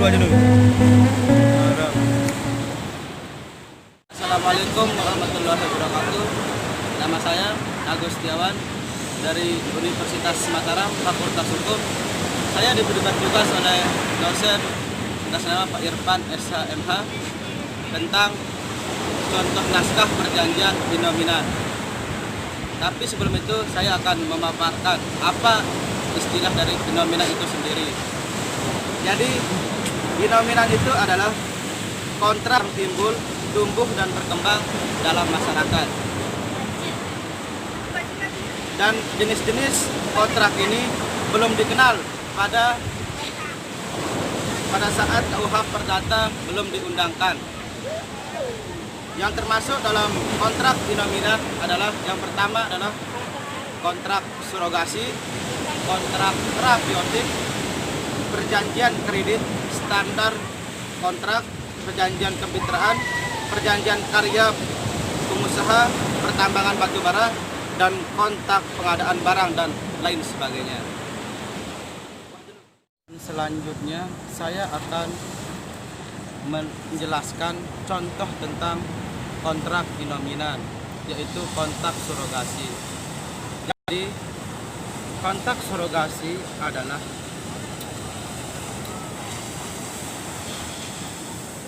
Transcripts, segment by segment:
aja dulu. Assalamualaikum warahmatullahi wabarakatuh. Nama saya Agus Setiawan dari Universitas Mataram, Fakultas Hukum. Saya diberikan tugas oleh dosen atas nama Pak Irfan SHMH tentang contoh naskah perjanjian binominan. Tapi sebelum itu saya akan memaparkan apa istilah dari binominan itu sendiri. Jadi binominan itu adalah kontrak timbul, tumbuh dan berkembang dalam masyarakat. Dan jenis-jenis kontrak ini belum dikenal pada saat KUH Perdata belum diundangkan. Yang termasuk dalam kontrak binominan adalah yang pertama adalah kontrak surogasi, kontrak terapeutik, perjanjian kredit, standar kontrak, perjanjian kemitraan, perjanjian karya pengusaha, pertambangan batubara, dan kontrak pengadaan barang dan lain sebagainya. Selanjutnya saya akan menjelaskan contoh tentang kontrak binominan, yaitu kontrak surogasi. Jadi kontrak surogasi adalah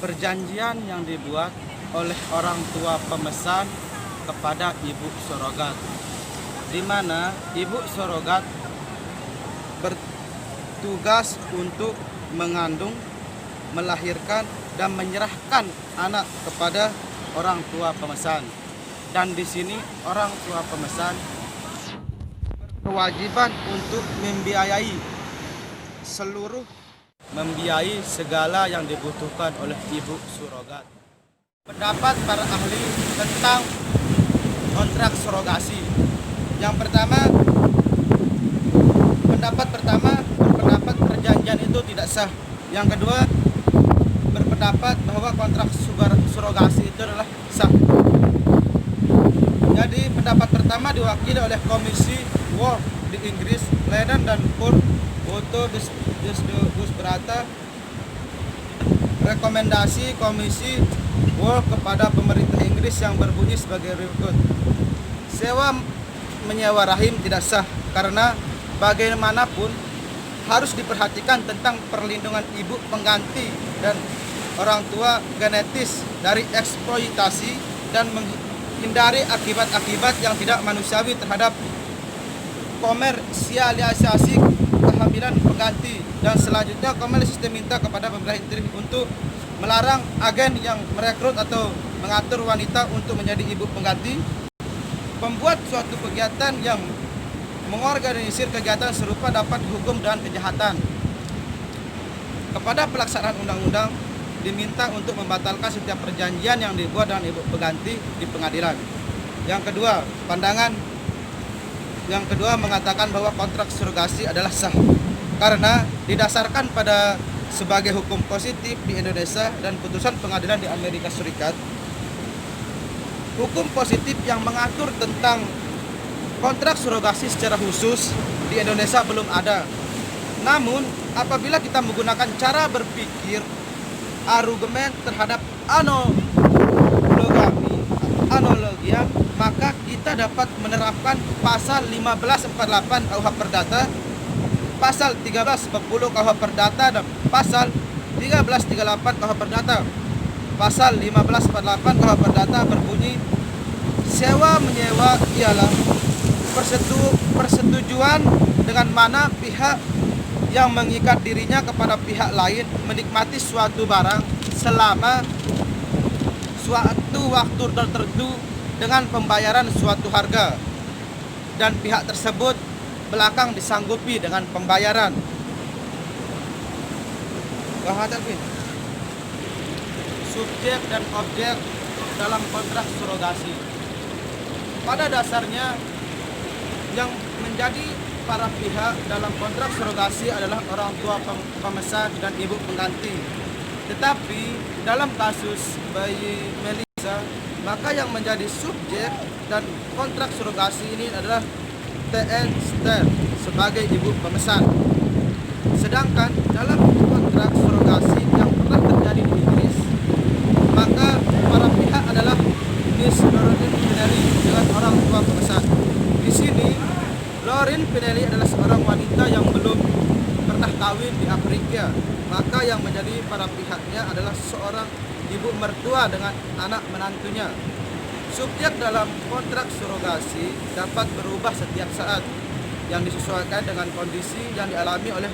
perjanjian yang dibuat oleh orang tua pemesan kepada ibu surogat, di mana ibu surogat bertugas untuk mengandung, melahirkan, dan menyerahkan anak kepada orang tua pemesan. Dan di sini orang tua pemesan berkewajiban untuk membiayai segala yang dibutuhkan oleh ibu surogat. Pendapat para ahli tentang kontrak surogasi. Yang pertama, pendapat pertama berpendapat perjanjian itu tidak sah. Yang kedua, berpendapat bahwa kontrak surogasi itu adalah sah. Jadi pendapat pertama diwakili oleh Komisi World di Inggris, Leiden dan Pur, Boto Berata. Rekomendasi Komisi World kepada pemerintah Inggris yang berbunyi sebagai berikut. Sewa menyewa rahim tidak sah karena bagaimanapun harus diperhatikan tentang perlindungan ibu pengganti dan orang tua genetis dari eksploitasi dan menghindari akibat-akibat yang tidak manusiawi terhadap komersialisasi kehamilan pengganti. Dan selanjutnya Komisi minta kepada pemerintah Inggris untuk melarang agen yang merekrut atau mengatur wanita untuk menjadi ibu pengganti, pembuat suatu kegiatan yang mengorganisir kegiatan serupa dapat dihukum dengan kejahatan. Kepada pelaksanaan undang-undang diminta untuk membatalkan setiap perjanjian yang dibuat dengan ibu pengganti di pengadilan. Yang kedua, yang kedua mengatakan bahwa kontrak surogasi adalah sah karena didasarkan pada sebagai hukum positif di Indonesia dan putusan pengadilan di Amerika Serikat. Hukum positif yang mengatur tentang kontrak surogasi secara khusus di Indonesia belum ada. Namun, apabila kita menggunakan cara berpikir argumen terhadap analogia, maka kita dapat menerapkan pasal 1548 KUH Perdata, pasal 1340 KUH Perdata, dan pasal 1338 KUH Perdata. Pasal 1548 KUH Perdata berbunyi, sewa menyewa ialah persetujuan dengan mana pihak yang mengikat dirinya kepada pihak lain menikmati suatu barang selama suatu waktu tertentu dengan pembayaran suatu harga, dan pihak tersebut belakang disanggupi dengan pembayaran. Subjek dan objek dalam kontrak surogasi. Pada dasarnya yang menjadi para pihak dalam kontrak surogasi adalah orang tua pemesan dan ibu pengganti. Tetapi dalam kasus bayi Melissa, maka yang menjadi subjek dan kontrak surogasi ini adalah TN Ster sebagai ibu pemesan. Sedangkan dalam kontrak surogasi Pinelli dengan orang tua pemesan. Di sini, Lauren Pinelli adalah seorang wanita yang belum pernah kawin di Afrika. Maka yang menjadi para pihaknya adalah seorang ibu mertua dengan anak menantunya. Subjek dalam kontrak surogasi dapat berubah setiap saat yang disesuaikan dengan kondisi yang dialami oleh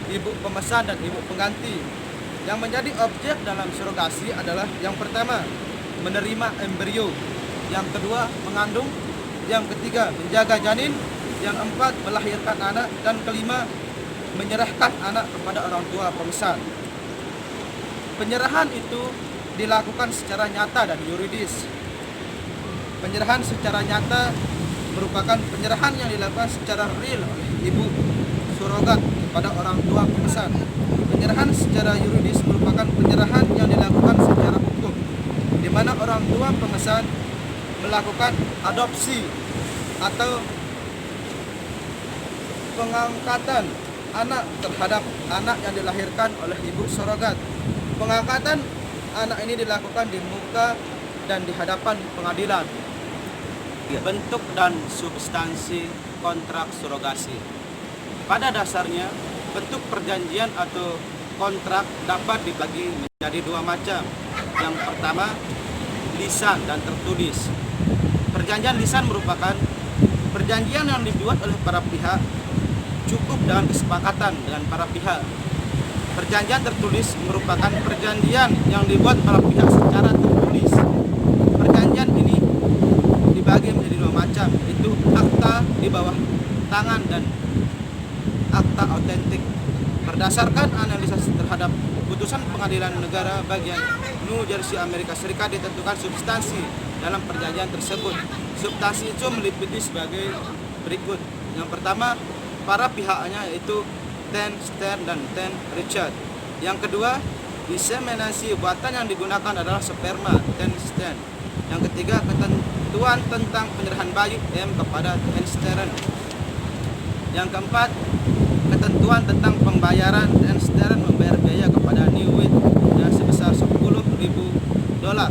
ibu pemesan dan ibu pengganti. Yang menjadi objek dalam surogasi adalah yang pertama, menerima embrio, yang kedua, mengandung, yang ketiga, menjaga janin, yang keempat, melahirkan anak, dan kelima, menyerahkan anak kepada orang tua pemesan. Penyerahan itu dilakukan secara nyata dan yuridis. Penyerahan secara nyata merupakan penyerahan yang dilakukan secara real oleh ibu surogat kepada orang tua pemesan. Penyerahan secara yuridis merupakan penyerahan yang dilakukan secara hukum, di mana orang tua pemesan melakukan adopsi atau pengangkatan anak terhadap anak yang dilahirkan oleh ibu surogat. Pengangkatan anak ini dilakukan di muka dan di hadapan pengadilan. Bentuk dan substansi kontrak surogasi. Pada dasarnya, bentuk perjanjian atau kontrak dapat dibagi menjadi dua macam. Yang pertama, lisan dan tertulis. Perjanjian lisan merupakan perjanjian yang dibuat oleh para pihak cukup dengan kesepakatan dengan para pihak. Perjanjian tertulis merupakan perjanjian yang dibuat para pihak secara tertulis. Perjanjian ini dibagi menjadi dua macam, yaitu akta di bawah tangan dan akta autentik. Berdasarkan analisis terhadap putusan pengadilan negara bagian New Jersey, Amerika Serikat, ditentukan substansi dalam perjanjian tersebut. Substansi itu meliputi sebagai berikut. Yang pertama, para pihaknya yaitu Ten Stern dan Ten Richard. Yang kedua, diseminasi buatan yang digunakan adalah sperma Ten Stern. Yang ketiga, ketentuan tentang penyerahan bayi M kepada Ten Stern. Yang keempat, ketentuan tentang pembayaran Ten Stern membayar biaya kepada Newitt yang sebesar $10.000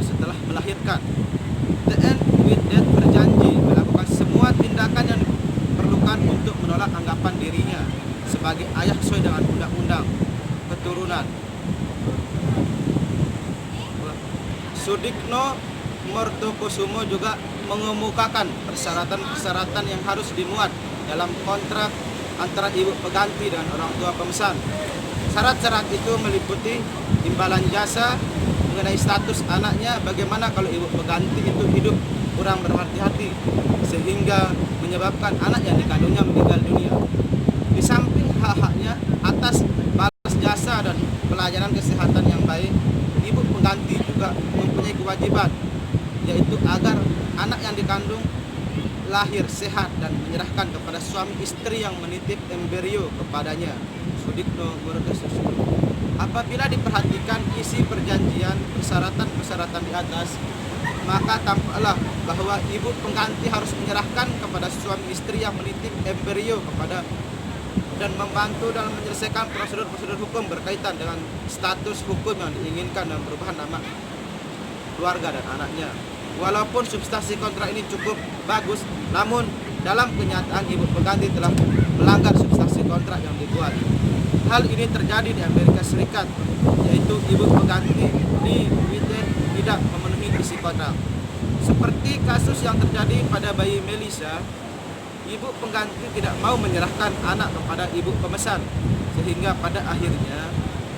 setelah melahirkan. TN Newitt berjanji melakukan semua tindakan yang diperlukan untuk menolak anggapan dirinya sebagai ayah sesuai dengan undang-undang keturunan. Sudikno Mortokusumo juga mengemukakan persyaratan-persyaratan yang harus dimuat dalam kontrak antara ibu pengganti dan orang tua pemesan. Syarat-syarat itu meliputi imbalan jasa mengenai status anaknya, bagaimana kalau ibu pengganti itu hidup kurang berhati-hati sehingga menyebabkan anak yang dikandungnya meninggal dunia. Di samping hak-haknya atas balas jasa dan pelayanan kesehatan yang baik, ibu pengganti juga mempunyai kewajiban, yaitu agar anak yang dikandung lahir sehat dan menyerahkan kepada suami istri yang menitip embrio kepadanya. Sudikno Mortokusumo. Apabila diperhatikan isi perjanjian persyaratan-persyaratan di atas, maka tampaklah bahwa ibu pengganti harus menyerahkan kepada suami istri yang menitip embrio kepada dan membantu dalam menyelesaikan prosedur-prosedur hukum berkaitan dengan status hukum yang diinginkan dan perubahan nama keluarga dan anaknya. Walaupun substansi kontrak ini cukup bagus, namun dalam kenyataan ibu pengganti telah melanggar substansi kontrak yang dibuat. Hal ini terjadi di Amerika Serikat, yaitu ibu pengganti tidak memenuhi isi kontrak. Seperti kasus yang terjadi pada bayi Melissa, ibu pengganti tidak mau menyerahkan anak kepada ibu pemesan, sehingga pada akhirnya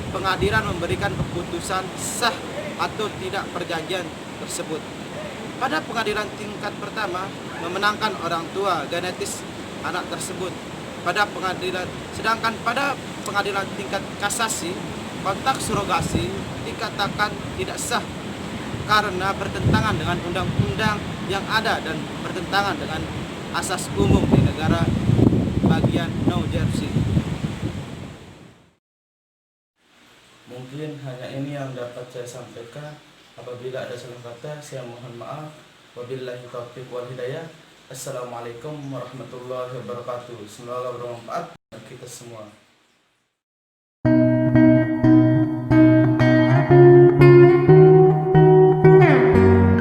pengadilan memberikan keputusan sah atau tidak perjanjian tersebut. Pada pengadilan tingkat pertama memenangkan orang tua genetis anak tersebut. Sedangkan pada pengadilan tingkat kasasi, kontrak surogasi dikatakan tidak sah karena bertentangan dengan undang-undang yang ada dan bertentangan dengan asas umum di negara bagian New Jersey. Mungkin hanya ini yang dapat saya sampaikan. Apabila ada salah kata, saya mohon maaf. Wabillahi taufiq wal hidayah. Assalamualaikum warahmatullahi wabarakatuh. Semoga bermanfaat bagi kita semua.